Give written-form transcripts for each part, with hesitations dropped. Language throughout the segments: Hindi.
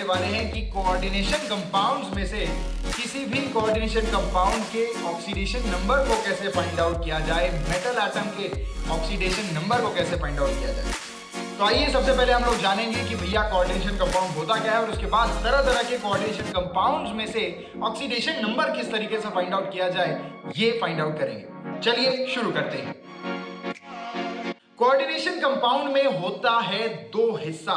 वाले हैं कि कोऑर्डिनेशन कंपाउंड्स में से किसी भी कोऑर्डिनेशन कंपाउंड के ऑक्सीडेशन नंबर को कैसे फाइंड आउट किया जाए, मेटल एटम के ऑक्सीडेशन नंबर को कैसे फाइंड आउट किया जाए। तो आइए सबसे पहले हम लोग जानेंगे कि भैया कोऑर्डिनेशन कंपाउंड होता क्या है और उसके बाद तरह तरह के कोऑर्डिनेशन कंपाउंड्स में से ऑक्सीडेशन नंबर किस तरीके से फाइंड आउट किया जाए, ये फाइंड आउट करेंगे। चलिए शुरू करते हैं। कोऑर्डिनेशन कंपाउंड में होता है दो हिस्सा।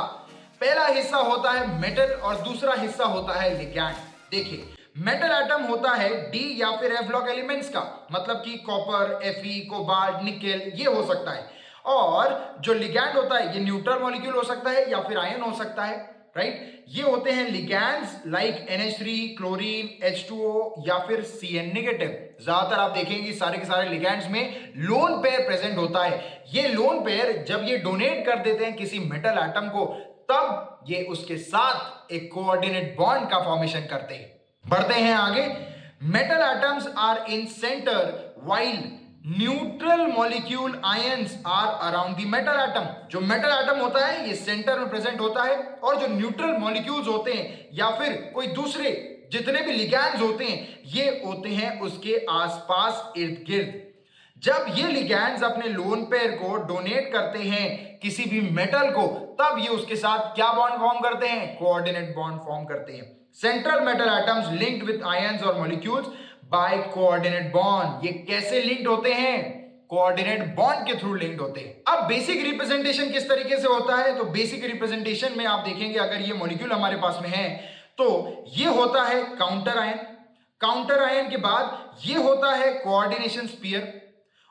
पहला हिस्सा होता है मेटल और दूसरा हिस्सा होता है लिगैंड। देखिए, मेटल एटम होता है डी या फिर एफ ब्लॉक एलिमेंट्स का, मतलब कि कॉपर, Fe, कोबाल्ट, निकेल, ये हो सकता है। और जो लिगैंड होता है ये न्यूट्रल मॉलिक्यूल हो सकता है या फिर आयन हो सकता है, राइट। ये होते हैं ligands like NH3, chlorine, H2O या फिर Cn नेगेटिव। ज्यादातर आप देखेंगे सारे के सारे लिगैंड्स में लोन पेयर प्रेजेंट होता है। ये लोन पेयर जब ये डोनेट कर देते हैं किसी मेटल एटम को, तब ये उसके साथ एक कोऑर्डिनेट बॉन्ड का फॉर्मेशन करते हैं। बढ़ते हैं आगे। Metal atoms are in centre while neutral molecule ions are around the metal atom. जो मेटल एटम होता है ये सेंटर में प्रेजेंट होता है और जो न्यूट्रल मॉलिक्यूल्स होते हैं या फिर कोई दूसरे जितने भी लिगैंड्स होते हैं ये होते हैं उसके आसपास इर्द गिर्द। जब ये लिगैंड्स अपने लोन पेयर को डोनेट करते हैं किसी भी मेटल को, तब ये उसके साथ क्या बॉन्ड फॉर्म करते हैं, कोऑर्डिनेट बॉन्ड फॉर्म करते हैं। Central metal atoms linked with ions और मॉलिक्यूल्स बाय कोऑर्डिनेट बॉन्ड। ये कैसे लिंक्ड होते हैं, कोऑर्डिनेट बॉन्ड के थ्रू लिंक्ड होते हैं। अब बेसिक रिप्रेजेंटेशन किस तरीके से होता है, तो बेसिक रिप्रेजेंटेशन में आप देखेंगे अगर ये मॉलिक्यूल हमारे पास में है तो ये होता है काउंटर आयन। काउंटर आयन के बाद ये होता है कोऑर्डिनेशन स्फीयर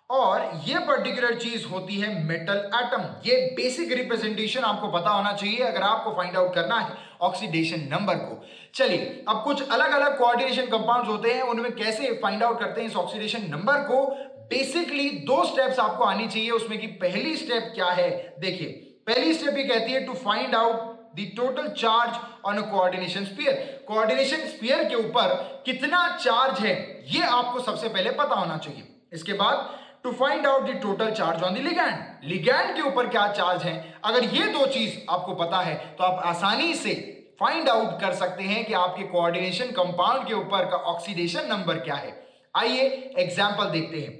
और ये पर्टिकुलर चीज होती है मेटल एटम। ये बेसिक रिप्रेजेंटेशन आपको पता होना चाहिए अगर आपको फाइंड आउट करना है ऑक्सीडेशन नंबर को। चलिए, अब कुछ अलग अलग कोऑर्डिनेशन कंपाउंड्स होते हैं, उनमें कैसे फाइंड आउट करते हैं इस ऑक्सीडेशन नंबर को। बेसिकली दो स्टेप्स आपको आनी चाहिए उसमें की पहली स्टेप क्या है, देखिए पहली स्टेप ये कहती है to find out the total charge on a coordination sphere. Coordination sphere के ऊपर कितना चार्ज है ये आपको सबसे पहले पता होना चाहिए। इसके बाद to find out the total charge on the ligand. Ligand के ऊपर क्या चार्ज है, अगर ये दो चीज आपको पता है तो आप आसानी से फाइंड आउट कर सकते हैं कि आपके कोऑर्डिनेशन कंपाउंड के ऊपर का ऑक्सीडेशन नंबर क्या है। आइए एग्जांपल देखते हैं।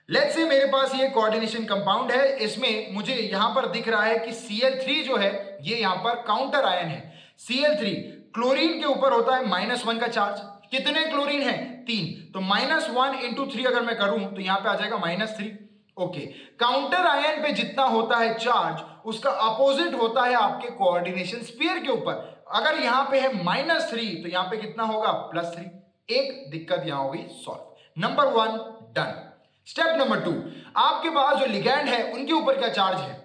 लेट्स से मेरे पास ये कोऑर्डिनेशन कंपाउंड है, इसमें मुझे यहां पर दिख रहा है कि Cl3 जो है ये यहां पर काउंटर आयन है। Cl3 क्लोरीन के ऊपर होता है -1 का चार्ज। कितने क्लोरीन है, 3, तो -1 इंटू 3 अगर मैं करूं तो यहां पे आ जाएगा -3। ओके, काउंटर आयन पे जितना होता है चार्ज उसका अपोजिट होता है आपके कोऑर्डिनेशन स्फीयर के ऊपर। अगर यहां पे है -3 तो यहां पे कितना होगा, +3। एक दिक्कत यहां होगी solve. Number 1 done. Step number 2, आपके पास जो लिगैंड है उनके ऊपर क्या चार्ज है।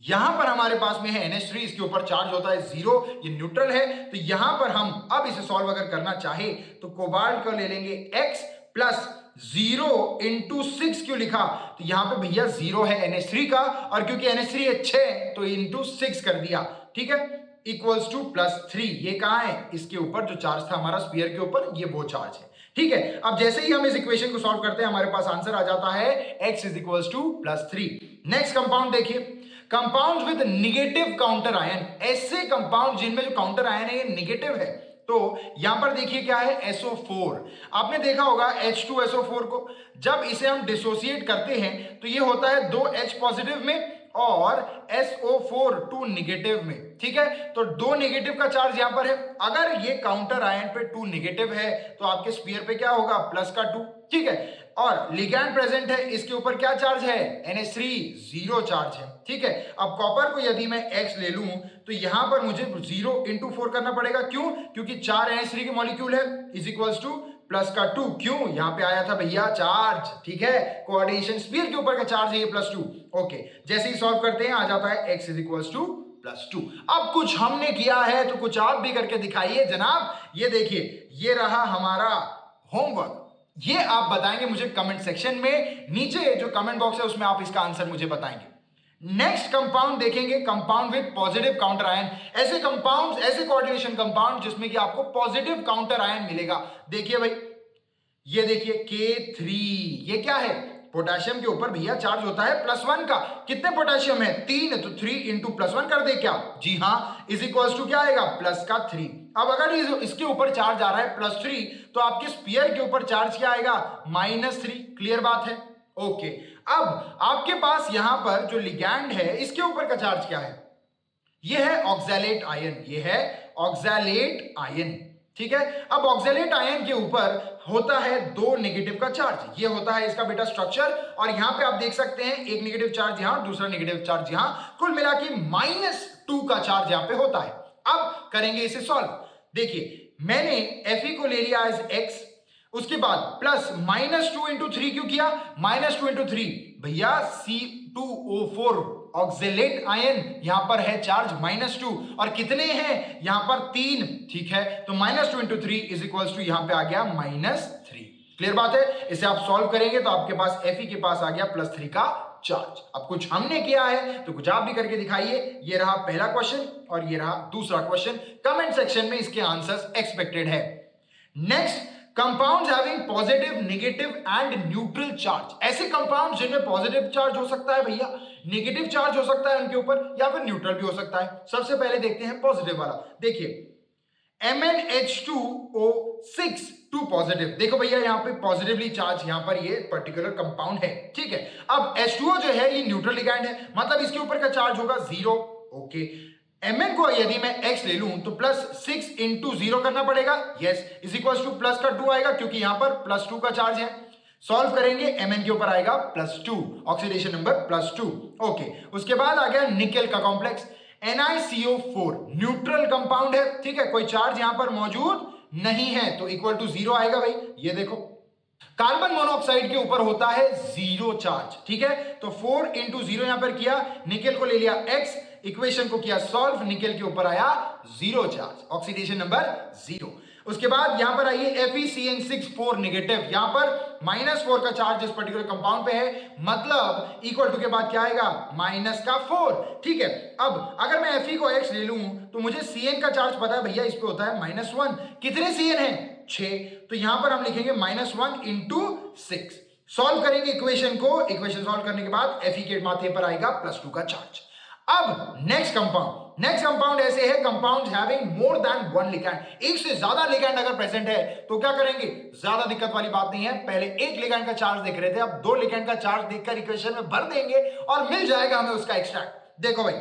यहां पर हमारे पास में है NH3, इसके ऊपर चार्ज होता है 0, ये न्यूट्रल है। तो यहां पर हम अब इसे सॉल्व अगर करना चाहे तो कोबाल्ट को ले लेंगे x प्लस 0 इंटू 6 क्यों लिखा, तो यहां पे भैया 0 है NH3 का और क्योंकि NH3 है 6 तो इंटू 6 कर दिया, ठीक है, इक्वल्स टू +3। ये कहां है, इसके ऊपर जो चार्ज था हमारा स्फीयर के ऊपर, ये वो चार्ज है, ठीक है। अब जैसे ही हम इस इक्वेशन को सॉल्व करते हैं हमारे पास आंसर आ जाता है x is equals to +3। Next compound देखिए, compounds with negative counter ion. ऐसे कंपाउंड जिनमें जो काउंटर आयन है ये नेगेटिव है। तो यहां पर देखिए क्या है, SO4। आपने देखा होगा H2SO4 को, जब इसे हम डिसोसिएट करते हैं तो ये होता है 2H पॉजिटिव में और SO4 2 नेगेटिव में, ठीक है। तो 2 नेगेटिव का चार्ज यहां पर है। अगर ये काउंटर आयन पे 2 नेगेटिव है तो आपके स्फीयर पे क्या होगा, +2, ठीक है। और लिगैंड प्रेजेंट है, इसके ऊपर क्या चार्ज है, NH3 0 चार्ज है, ठीक है। अब कॉपर को यदि मैं X ले लूं तो यहां पर मुझे 0 इंटू 4 करना पड़ेगा, क्यों, क्योंकि 4 NH3 के मॉलिक्यूल है, इज इक्वल्स टू +2, क्यों, यहां पे आया था भैया चार्ज, ठीक है। कोऑर्डिनेशन स्फीयर के ऊपर का चार्ज है ये +2। ओके, जैसे ही सॉल्व करते हैं आ जाता है x इज इक्वल्स टू +2। अब कुछ हमने किया है तो कुछ आप भी करके दिखाइए जनाब। ये देखिए, ये रहा हमारा होमवर्क। ये आप बताएंगे मुझे कमेंट सेक्शन में, नीचे जो कमेंट बॉक्स है उसमें आप इसका आंसर मुझे बताएंगे। नेक्स्ट कंपाउंड देखेंगे, compound with positive counter ion. ऐसे कंपाउंड्स, ऐसे कोऑर्डिनेशन कंपाउंड जिसमें कि आपको पॉजिटिव काउंटर आयन मिलेगा। देखिए भाई, ये देखिए K3, ये क्या है, पोटेशियम के ऊपर भैया चार्ज होता है +1 का। कितने पोटेशियम है? 3, तो 3 इंटू +1 कर दे क्या? जी हाँ, इज इक्वल्स टू क्या आएगा? प्लस का 3। अब अगर इसके ऊपर चार्ज आ रहा है +3, तो आपके स्फीयर के ऊपर चार्ज क्या आएगा? -3। क्लियर बात है? ओके। अब आपके पास यहां पर जो लिगैंड है इसके ऊपर का चार्ज क्या है? ये है ऑक्सैलेट आयन, ये है ऑक्सैलेट आयन। ठीक है। अब ऑक्सैलेट आयन के ऊपर होता है 2 नेगेटिव का चार्ज। ये होता है इसका बेटा स्ट्रक्चर, और यहां पे आप देख सकते हैं एक नेगेटिव चार्ज यहां, दूसरा नेगेटिव चार्ज यहां, कुल मिला के -2 का चार्ज यहां पे होता है। अब करेंगे इसे सॉल्व। देखिए मैंने Fe को ले लिया एज x, उसके बाद प्लस -2 इंटू 3 क्यों किया? -2 इंटू 3 भैया C2O4 ऑक्सैलेट आयन, यहां पर है चार्ज -2, और कितने हैं यहां पर? 3। ठीक है, तो -2 इंटू 3 इज इक्वल्स टू यहां पे आ गया -3। क्लियर बात है? इसे आप सॉल्व करेंगे तो आपके पास Fe के पास आ गया +3 का चार्ज। अब कुछ हमने किया है तो कुछ आप भी करके दिखाइए। ये रहा पहला क्वेश्चन और ये रहा दूसरा क्वेश्चन। कमेंट सेक्शन में इसके आंसर्स एक्सपेक्टेड है। Next, compounds having positive, negative and neutral charge. ऐसे कंपाउंड जिनमें पॉजिटिव चार्ज हो सकता है भैया, नेगेटिव चार्ज हो सकता है उनके ऊपर, या फिर न्यूट्रल भी हो सकता है। सबसे पहले देखते हैं पॉजिटिव वाला। देखिए MnH2O6 2 पॉजिटिव। देखो भैया यहां पे पॉजिटिवली चार्ज यहां पर ये पर्टिकुलर कंपाउंड है। ठीक है। अब H2O जो है ये न्यूट्रल लिगैंड है, मतलब इसके ऊपर का चार्ज होगा 0। ओके। Mn को यदि मैं x ले लूं तो +6 इंटू 0 करना पड़ेगा। Yes, is equal two plus का 2 आएगा क्योंकि यहां पर +2 का चार्ज है। सॉल्व करेंगे Mn के ऊपर आएगा +2, ऑक्सीडेशन नंबर +2। ओके। उसके बाद आ गया निकेल का कॉम्प्लेक्स NiCO4, न्यूट्रल कंपाउंड है। ठीक है, कोई चार्ज यहां पर मौजूद नहीं है तो इक्वल टू 0 आएगा भाई। ये देखो कार्बन मोनोऑक्साइड के ऊपर होता है 0 चार्ज। ठीक है, तो 4 इंटू 0 यहां पर किया, निकेल को ले लिया x, इक्वेशन को किया सॉल्व, निकेल के ऊपर आया 0 चार्ज, ऑक्सीडेशन नंबर 0। उसके बाद यहां पर आइए FeCN6 नेगेटिव, यहां पर -4 का चार्ज इस पर्टिकुलर कंपाउंड पे है, मतलब इक्वल टू के बाद क्या आएगा? -4। ठीक है। अब अगर मैं Fe को x ले लूं तो मुझे Cn का चार्ज पता है भैया, इस पे होता है -1। कितने Cn है? 6। तो यहां पर हम लिखेंगे -1 इंटू 6। सॉल्व करेंगे इक्वेशन को, इक्वेशन सॉल्व करने के बाद Fe के माथे पर आएगा +2 का चार्ज। अब नेक्स्ट कंपाउंड ऐसे है compound having more than 1 ligand. एक से ज्यादा लिगैंड अगर प्रेजेंट है तो क्या करेंगे? ज्यादा दिक्कत वाली बात नहीं है, पहले एक लिगैंड का चार्ज देख रहे थे, अब 2 लिगैंड का चार्ज देखकर इक्वेशन में भर देंगे और मिल जाएगा हमें उसका एक्सट्रैक्ट। देखो भाई,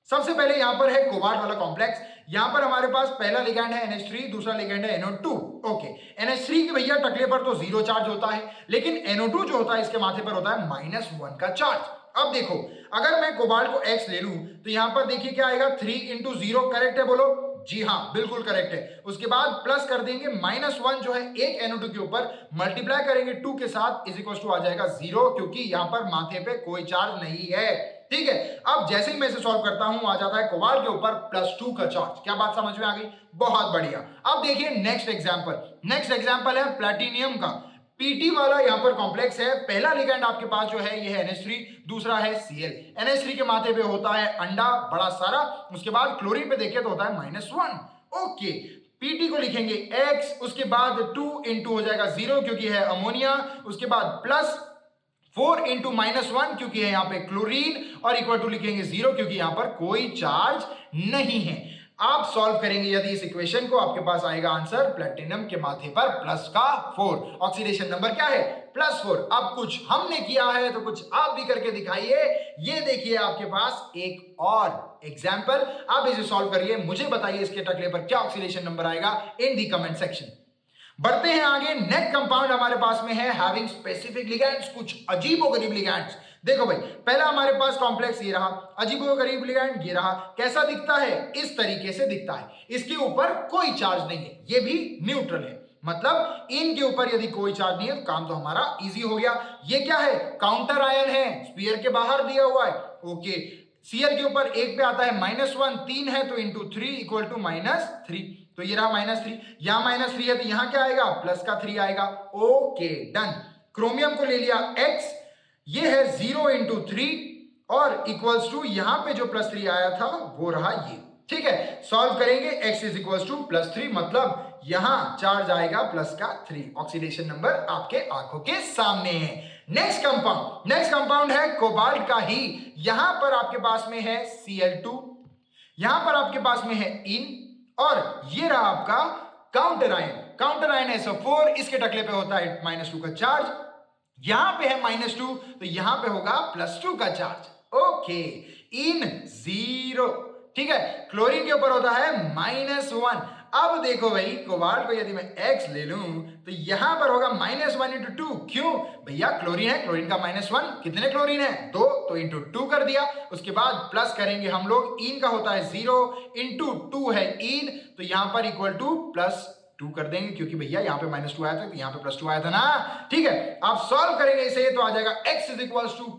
सबसे पहले यहां पर है कोबाल्ट वाला कॉम्प्लेक्स। यहां पर हमारे पास पहला लिगैंड है NH3, दूसरा लिगैंड है NO2। ओके। NH3 के भैया टकले पर तो 0 चार्ज होता है, लेकिन NO2 जो होता है इसके माथे पर होता है -1 का चार्ज। अब देखो अगर मैं कोबाल्ट को x ले लूं तो यहां पर देखिए क्या आएगा? 3 इंटू 0। करेक्ट है? बोलो जी हाँ, बिल्कुल करेक्ट है। उसके बाद प्लस कर देंगे -1 जो है एक NO2 के ऊपर, मल्टीप्लाई करेंगे 2 के साथ, इज इक्वल टू आ जाएगा 0, क्योंकि यहां पर माथे पे कोई चार्ज नहीं है। ठीक है। अब जैसे ही मैं इसे सॉल्व करता हूं आ जाता है कोबाल्ट के ऊपर +2 का चार्ज। क्या बात समझ में आ गई? बहुत बढ़िया। अब देखिए नेक्स्ट एग्जांपल है प्लैटिनियम का। Pt वाला यहां पर कॉम्प्लेक्स है। पहला लिगैंड आपके पास जो है ये है NH3, दूसरा है Cl। NH3 के माथे पे होता है अंडा बड़ा सारा, उसके बाद क्लोरीन पे देखिए तो होता है -1। ओके। Pt को लिखेंगे x, उसके बाद 2 इंटू हो जाएगा 0 क्योंकि है अमोनिया, उसके बाद +4 इंटू -1 क्योंकि है यहां पे क्लोरीन, और इक्वल टू लिखेंगे 0 क्योंकि यहां पर कोई चार्ज नहीं है। आप सॉल्व करेंगे यदि इस इक्वेशन को, आपके पास आएगा आंसर प्लैटिनम के माथे पर +4, ऑक्सीडेशन नंबर क्या है? +4। अब कुछ हमने किया है तो कुछ आप भी करके दिखाइए। ये देखिए आपके पास एक और एग्जांपल, आप इसे सॉल्व करिए, मुझे बताइए इसके टकले पर क्या ऑक्सीडेशन नंबर आएगा इन दी कमेंट सेक्शन। बढ़ते हैं आगे। नेक्स्ट कंपाउंड हमारे पास में है हैविंग स्पेसिफिक लिगैंड्स, कुछ अजीबोगरीब लिगैंड्स। देखो भाई, पहला हमारे पास कॉम्प्लेक्स ये रहा, अजीबोगरीब लिगैंड ये रहा। कैसा दिखता है? इस तरीके से दिखता है, इसके ऊपर कोई चार्ज नहीं है, ये भी न्यूट्रल है, मतलब इनके ऊपर यदि कोई चार्ज नहीं है तो काम तो हमारा इजी हो गया। ये क्या है? काउंटर आयन है, स्फीयर के बाहर दिया हुआ है। ओके। Cl के ऊपर एक पे आता है -1, 3 है तो इंटू 3 इक्वल टू -3, तो ये रहा -3। यहां -3 है तो यहां क्या आएगा? प्लस का 3 आएगा। Okay done. क्रोमियम को ले लिया x, ये है 0 इंटू 3 और इक्वल्स टू यहां पे जो +3 आया था वो रहा ये। ठीक है। सॉल्व करेंगे x इज इक्वल्स टू +3, मतलब यहां चार्ज आएगा प्लस का 3। ऑक्सीडेशन नंबर आपके आंखों के सामने है। नेक्स्ट कंपाउंड है कोबाल्ट का ही। यहां पर आपके पास में है Cl2, यहां पर आपके पास में है इन, और ये रहा आपका काउंटर आयन SO4। इसके टकले पे होता है -2 का चार्ज, यहां पे है -2 तो यहां पे होगा +2 का चार्ज। ओके, इन 0, ठीक है। क्लोरीन के ऊपर होता है -1। अब देखो भाई, कोबाल्ट को यदि मैं X ले लूं तो यहां पर होगा -1 × 2। क्यों भैया, क्लोरीन है, क्लोरीन का -1, कितने क्लोरीन है 2, तो × 2 कर दिया। उसके बाद प्लस करेंगे हम लोग, इन का होता है 0 × 2 है इन, तो यहां पर इक्वल टू +2 कर देंगे, क्योंकि भैया यहां पे -2 आया था तो यहां पे +2 आया था ना। ठीक है, आप सॉल्व करेंगे इसे तो आ जाएगा X =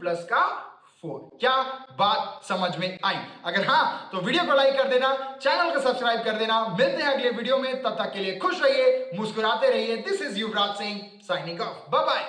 +4। क्या बात समझ में आई? अगर हां तो वीडियो को लाइक कर देना, चैनल को सब्सक्राइब कर देना। मिलते हैं अगले वीडियो में, तब तक के लिए खुश रहिए, मुस्कुराते रहिए। This is Yuvraj Singh signing off, bye bye.